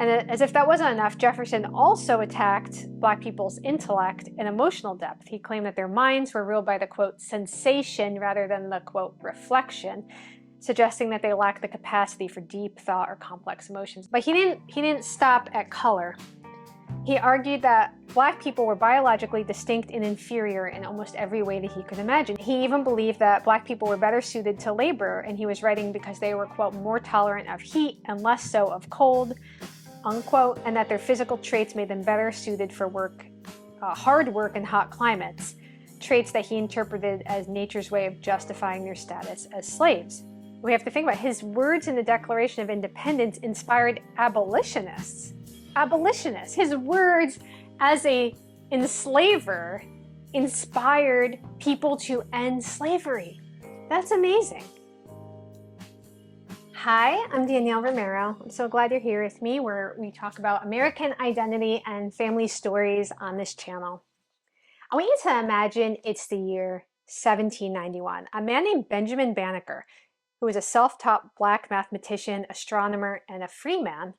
And as if that wasn't enough, Jefferson also attacked Black people's intellect and emotional depth. He claimed that their minds were ruled by the, quote, sensation rather than the, quote, reflection, suggesting that they lacked the capacity for deep thought or complex emotions. But he didn't stop at color. He argued that Black people were biologically distinct and inferior in almost every way that he could imagine. He even believed that Black people were better suited to labor, and he was writing because they were, quote, more tolerant of heat and less so of cold, unquote, and that their physical traits made them better suited for work, hard work in hot climates, traits that he interpreted as nature's way of justifying their status as slaves. We have to think about his words in the Declaration of Independence inspired abolitionists. Abolitionists. His words as a enslaver inspired people to end slavery. That's amazing. Hi, I'm Danielle Romero. I'm so glad you're here with me where we talk about American identity and family stories on this channel. I want you to imagine it's the year 1791. A man named Benjamin Banneker, who was a self-taught Black mathematician, astronomer, and a free man,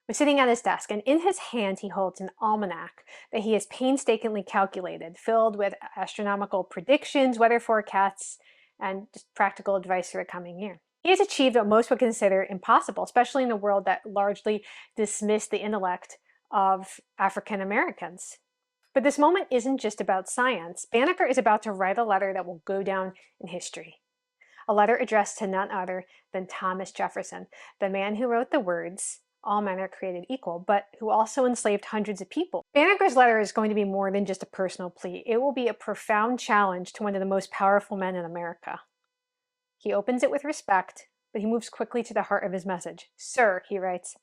was sitting at his desk, and in his hand he holds an almanac that he has painstakingly calculated, filled with astronomical predictions, weather forecasts, and just practical advice for the coming year. He has achieved what most would consider impossible, especially in a world that largely dismissed the intellect of African Americans. But this moment isn't just about science. Banneker is about to write a letter that will go down in history. A letter addressed to none other than Thomas Jefferson, the man who wrote the words, "All men are created equal," but who also enslaved hundreds of people. Banneker's letter is going to be more than just a personal plea. It will be a profound challenge to one of the most powerful men in America. He opens it with respect, but he moves quickly to the heart of his message. "Sir," he writes,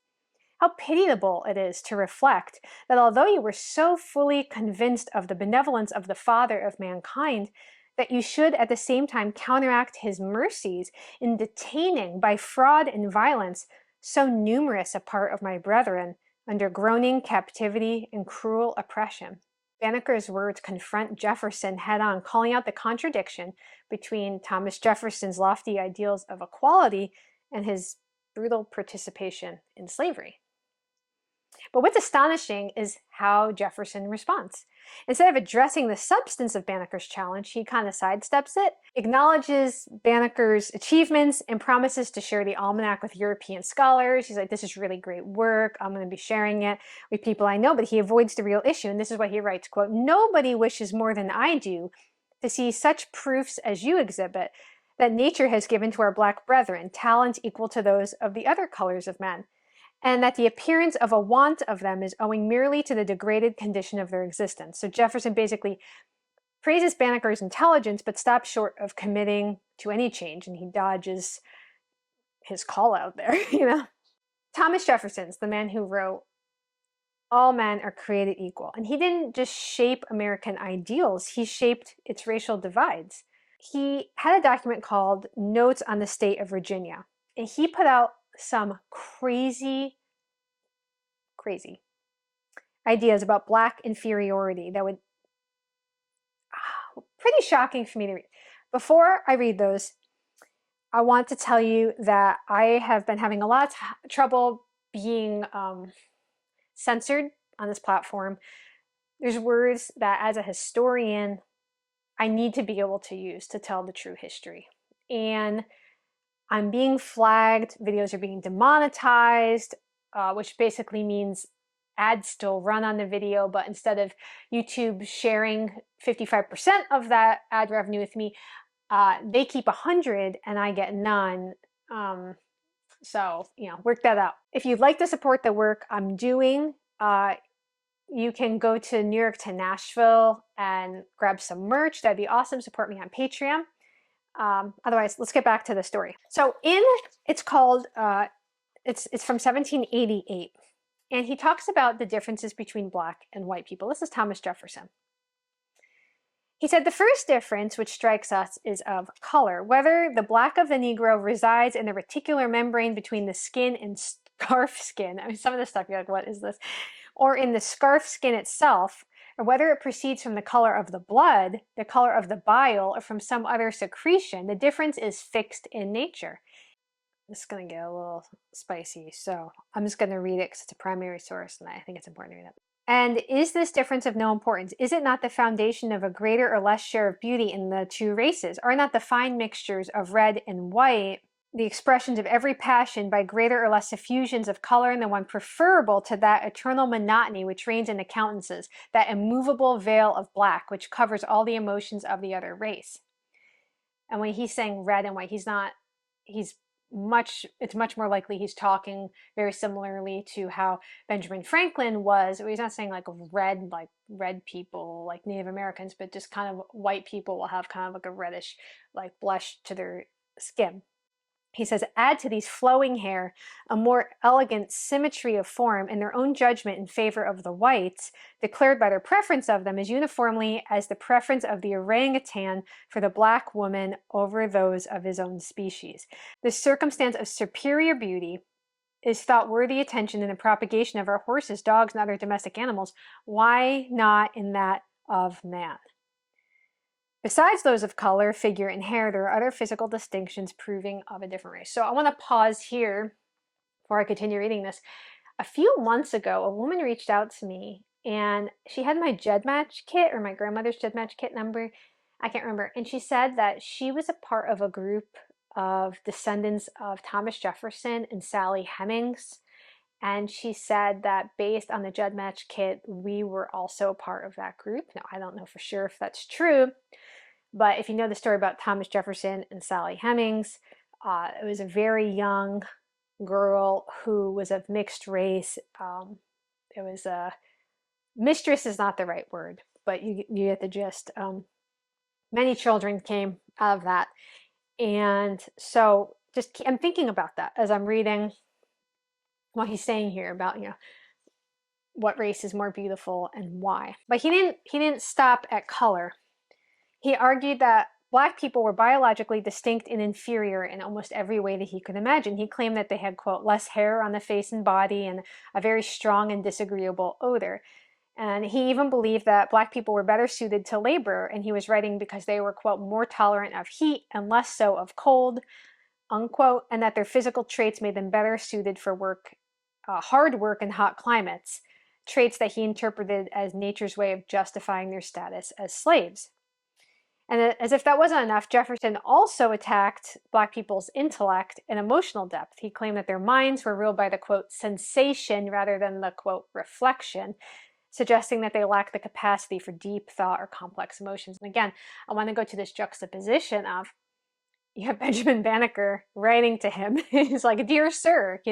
"how pitiable it is to reflect that although you were so fully convinced of the benevolence of the Father of mankind, that you should at the same time counteract his mercies in detaining by fraud and violence so numerous a part of my brethren under groaning captivity and cruel oppression." Banneker's words confront Jefferson head-on, calling out the contradiction between Thomas Jefferson's lofty ideals of equality and his brutal participation in slavery. But what's astonishing is how Jefferson responds. Instead of addressing the substance of Banneker's challenge, he kind of sidesteps it, acknowledges Banneker's achievements, and promises to share the almanac with European scholars. He's like, "This is really great work. I'm going to be sharing it with people I know," but he avoids the real issue. And this is what he writes, quote, "Nobody wishes more than I do to see such proofs as you exhibit that nature has given to our Black brethren talents equal to those of the other colors of men, and that the appearance of a want of them is owing merely to the degraded condition of their existence." So Jefferson basically praises Banneker's intelligence, but stops short of committing to any change, and he dodges his call out there, Thomas Jefferson's the man who wrote, "All men are created equal." And he didn't just shape American ideals, he shaped its racial divides. He had a document called Notes on the State of Virginia, and he put out some crazy ideas about Black inferiority that would pretty shocking for me to read. Before I read those, I want to tell you that I have been having a lot of trouble being censored on this platform. There's words that as a historian I need to be able to use to tell the true history, and I'm being flagged. Videos are being demonetized, which basically means ads still run on the video, but instead of YouTube sharing 55% of that ad revenue with me, they keep 100 and I get none. So, work that out. If you'd like to support the work I'm doing, you can go to New York to Nashville and grab some merch. That'd be awesome. Support me on Patreon. Otherwise, let's get back to the story. So it's called, it's from 1788. And he talks about the differences between Black and white people. This is Thomas Jefferson. He said, "The first difference which strikes us is of color. Whether the Black of the Negro resides in the reticular membrane between the skin and scarf skin," I mean, some of this stuff, you're like, what is this? "Or in the scarf skin itself, or whether it proceeds from the color of the blood, the color of the bile, or from some other secretion, the difference is fixed in nature. This is going to get a little spicy, so I'm just going to read it because it's a primary source and I think it's important to read it. And is this difference of no importance? Is it not the foundation of a greater or less share of beauty in the two races? Are not the fine mixtures of red and white the expressions of every passion by greater or less effusions of color in the one preferable to that eternal monotony which reigns in the countenances, that immovable veil of black which covers all the emotions of the other race? And when he's saying red and white, it's much more likely he's talking very similarly to how Benjamin Franklin was. He's not saying like red people, like Native Americans, but just kind of white people will have kind of like a reddish, like blush to their skin. He says, add to these flowing hair a more elegant symmetry of form in their own judgment in favor of the whites, declared by their preference of them as uniformly as the preference of the orangutan for the black woman over those of his own species. This circumstance of superior beauty is thought worthy attention in the propagation of our horses, dogs, and other domestic animals. Why not in that of man? Besides those of color, figure, and hair, there are other physical distinctions proving of a different race. So I want to pause here before I continue reading this. A few months ago, a woman reached out to me and she had my Jed Match kit, or my grandmother's Jed Match kit number. I can't remember. And she said that she was a part of a group of descendants of Thomas Jefferson and Sally Hemings. And she said that based on the Jed Match kit, we were also a part of that group. Now, I don't know for sure if that's true, but if you know the story about Thomas Jefferson and Sally Hemings, it was a very young girl who was of mixed race. It was a mistress is not the right word, but you get the gist. Many children came out of that. And so I'm thinking about that as I'm reading what he's saying here about, what race is more beautiful and why. But he didn't stop at color. He argued that Black people were biologically distinct and inferior in almost every way that he could imagine. He claimed that they had, quote, less hair on the face and body and a very strong and disagreeable odor. And he even believed that Black people were better suited to labor, and he was writing because they were, quote, more tolerant of heat and less so of cold, unquote, and that their physical traits made them better suited for work, hard work in hot climates, traits that he interpreted as nature's way of justifying their status as slaves. And as if that wasn't enough, Jefferson also attacked Black people's intellect and emotional depth. He claimed that their minds were ruled by the, quote, sensation rather than the, quote, reflection, suggesting that they lacked the capacity for deep thought or complex emotions. And again, I want to go to this juxtaposition of, you have Benjamin Banneker writing to him. He's like, dear sir,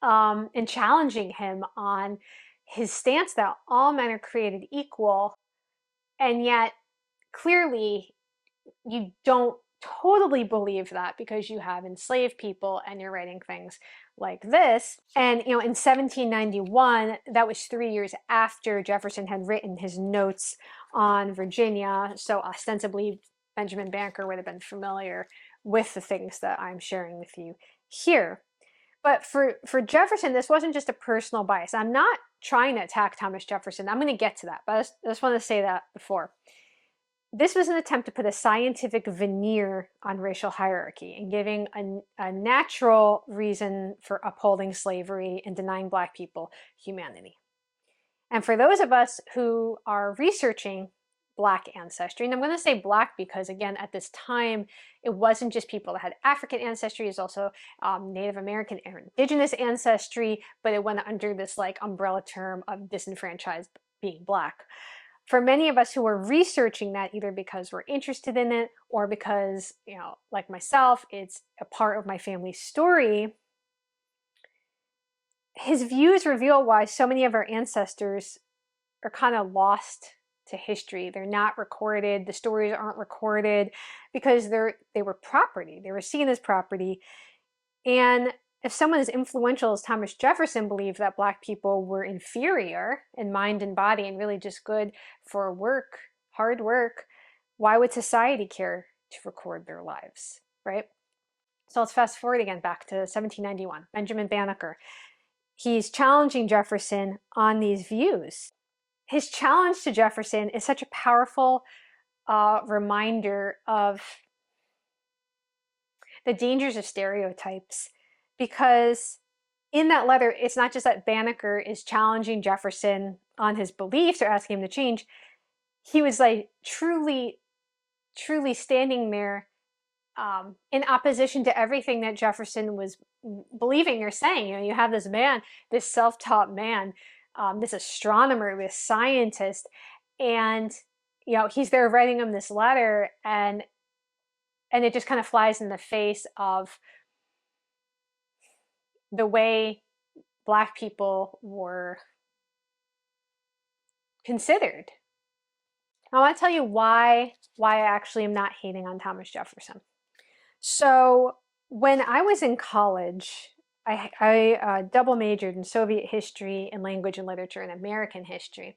and challenging him on his stance that all men are created equal, and yet clearly you don't totally believe that because you have enslaved people and you're writing things like this. And in 1791, that was 3 years after Jefferson had written his notes on Virginia, so ostensibly Benjamin Banneker would have been familiar with the things that I'm sharing with you here. But for Jefferson, this wasn't just a personal bias. I'm not trying to attack Thomas Jefferson. I'm going to get to that, but I just want to say that before. This was an attempt to put a scientific veneer on racial hierarchy and giving a natural reason for upholding slavery and denying Black people humanity. And for those of us who are researching Black ancestry, and I'm going to say Black because, again, at this time, it wasn't just people that had African ancestry, it's also Native American or indigenous ancestry, but it went under this like umbrella term of disenfranchised being Black. For many of us who are researching that, either because we're interested in it or because, like myself, it's a part of my family's story, his views reveal why so many of our ancestors are kind of lost to history. They're not recorded. The stories aren't recorded because they were property. They were seen as property. And if someone as influential as Thomas Jefferson believed that Black people were inferior in mind and body and really just good for work, hard work, why would society care to record their lives, right? So let's fast forward again back to 1791, Benjamin Banneker. He's challenging Jefferson on these views. His challenge to Jefferson is such a powerful reminder of the dangers of stereotypes, because in that letter, it's not just that Banneker is challenging Jefferson on his beliefs or asking him to change. He was like truly, truly standing there in opposition to everything that Jefferson was believing or saying. You know, you have this man, this self-taught man, this astronomer, this scientist, and you know he's there writing him this letter, and it just kind of flies in the face of the way Black people were considered. I want to tell you why I actually am not hating on Thomas Jefferson. So when I was in college, I double majored in Soviet history and language and literature and American history.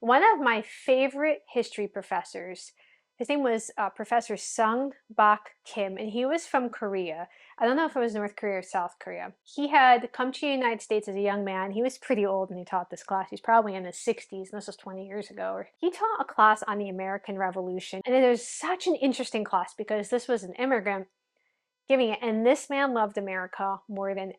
One of my favorite history professors, his name was Professor Sung Bak Kim, and he was from Korea. I don't know if it was North Korea or South Korea. He had come to the United States as a young man. He was pretty old when he taught this class. He's probably in his 60s, and this was 20 years ago. He taught a class on the American Revolution, and it was such an interesting class because this was an immigrant giving it, and this man loved America more than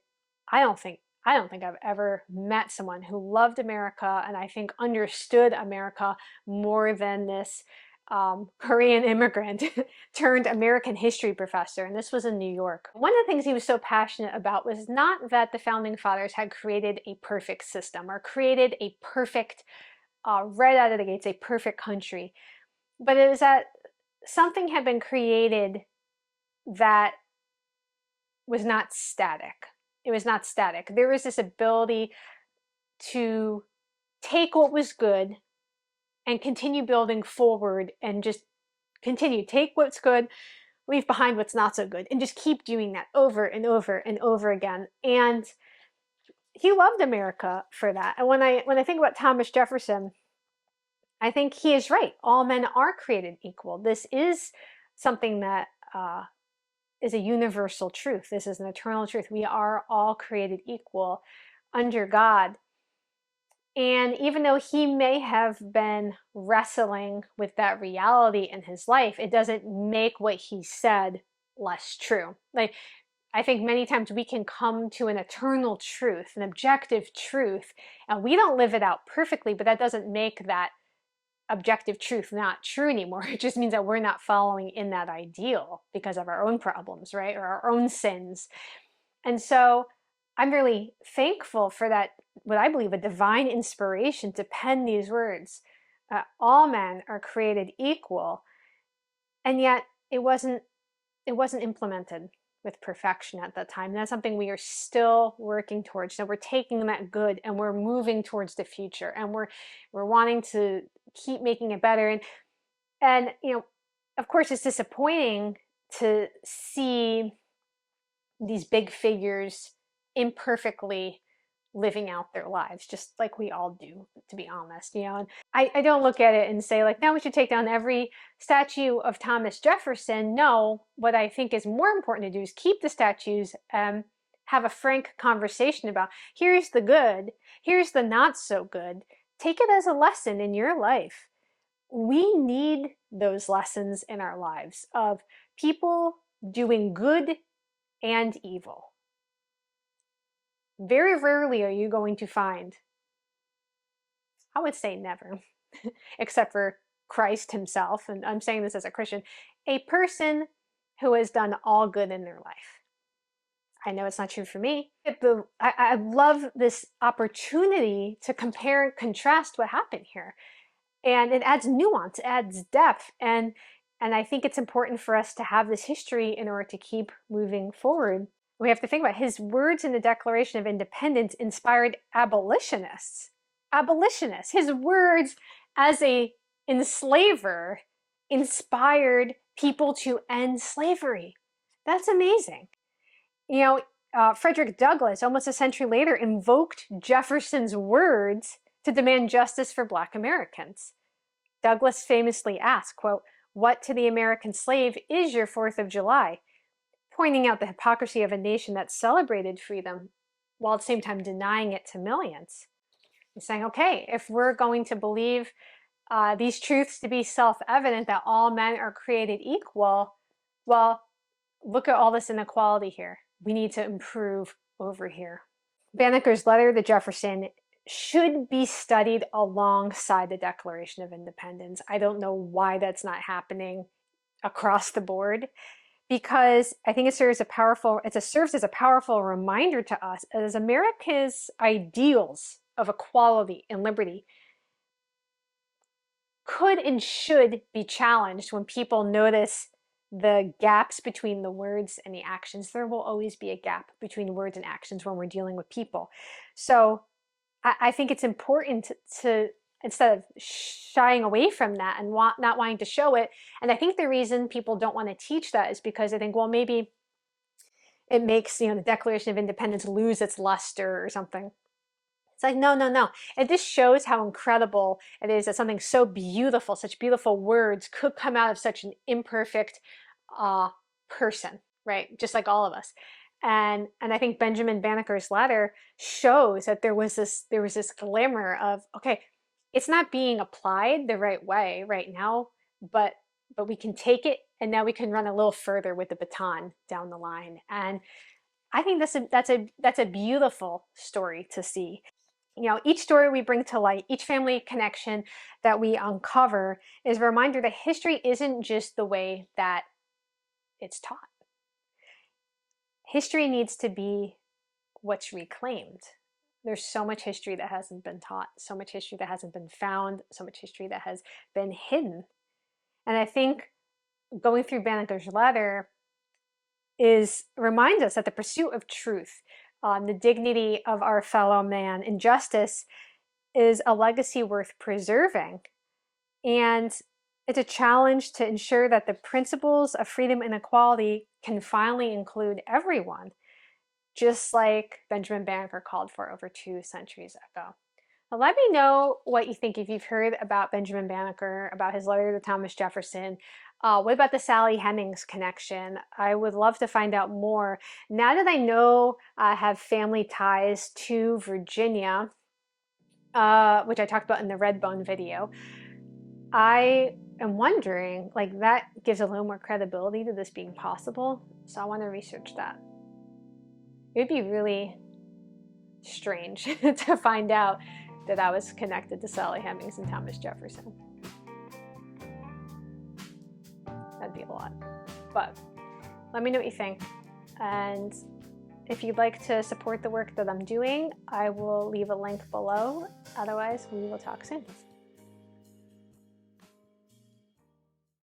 I don't think I've ever met someone who loved America and I think understood America more than this Korean immigrant turned American history professor, and this was in New York. One of the things he was so passionate about was not that the founding fathers had created a perfect system or created a perfect, right out of the gates, a perfect country, but it was that something had been created that was not static. It was not static. There was this ability to take what was good and continue building forward and just continue. Take what's good, leave behind what's not so good, and just keep doing that over and over and over again. And he loved America for that. And when I think about Thomas Jefferson, I think he is right. All men are created equal. This is something that is a universal truth. This is an eternal truth. We are all created equal under God. And even though he may have been wrestling with that reality in his life, it doesn't make what he said less true. Like, I think many times we can come to an eternal truth, an objective truth, and we don't live it out perfectly, but that doesn't make that objective truth not true anymore. It just means that we're not following in that ideal because of our own problems, right? Or our own sins. And so I'm really thankful for that, what I believe a divine inspiration to pen these words. All men are created equal, and yet it wasn't implemented with perfection at that time. That's something we are still working towards. So we're taking that good and we're moving towards the future, and we're wanting to keep making it better. And you know, of course, it's disappointing to see these big figures imperfectly living out their lives, just like we all do, to be honest, you know. And I don't look at it and say like, now we should take down every statue of Thomas Jefferson. No, what I think is more important to do is keep the statues, have a frank conversation about here's the good, here's the not so good. Take it as a lesson in your life. We need those lessons in our lives of people doing good and evil. Very rarely are you going to find, I would say never, except for Christ himself, and I'm saying this as a Christian, a person who has done all good in their life. I know it's not true for me. I love this opportunity to compare and contrast what happened here. And it adds nuance, it adds depth, and I think it's important for us to have this history in order to keep moving forward. We have to think about his words in the Declaration of Independence inspired abolitionists. Abolitionists. His words as a enslaver inspired people to end slavery. That's amazing. You know, Frederick Douglass, almost a century later, invoked Jefferson's words to demand justice for Black Americans. Douglass famously asked, quote, "What to the American slave is your 4th of July?" pointing out the hypocrisy of a nation that celebrated freedom while at the same time denying it to millions. He's saying, okay, if we're going to believe these truths to be self-evident, that all men are created equal, well, look at all this inequality here. We need to improve over here. Banneker's letter to Jefferson should be studied alongside the Declaration of Independence. I don't know why that's not happening across the board, because I think it serves as a powerful reminder to us as America's ideals of equality and liberty could and should be challenged when people notice the gaps between the words and the actions. There will always be a gap between words and actions when we're dealing with people. So I think it's important to instead of shying away from that and not wanting to show it. And I think the reason people don't want to teach that is because they think, well, maybe it makes, the Declaration of Independence lose its luster or something. It's like, no, no, no. It just shows how incredible it is that something so beautiful, such beautiful words could come out of such an imperfect person, right? Just like all of us. And I think Benjamin Banneker's letter shows that there was this glimmer of, okay, it's not being applied the right way right now, but we can take it and now we can run a little further with the baton down the line. And I think that's a beautiful story to see. Each story we bring to light, each family connection that we uncover is a reminder that history isn't just the way that it's taught. History needs to be what's reclaimed. There's so much history that hasn't been taught, so much history that hasn't been found, so much history that has been hidden. And I think going through Banneker's letter reminds us that the pursuit of truth, the dignity of our fellow man, and justice is a legacy worth preserving. And it's a challenge to ensure that the principles of freedom and equality can finally include everyone, just like Benjamin Banneker called for over 2 centuries ago. Now, let me know what you think if you've heard about Benjamin Banneker, about his letter to Thomas Jefferson. What about the Sally Hemings connection? I would love to find out more. Now that I know I have family ties to Virginia, which I talked about in the Redbone video, I am wondering, that gives a little more credibility to this being possible. So I want to research that. It would be really strange to find out that I was connected to Sally Hemings and Thomas Jefferson. That'd be a lot. But let me know what you think. And if you'd like to support the work that I'm doing, I will leave a link below. Otherwise, we will talk soon.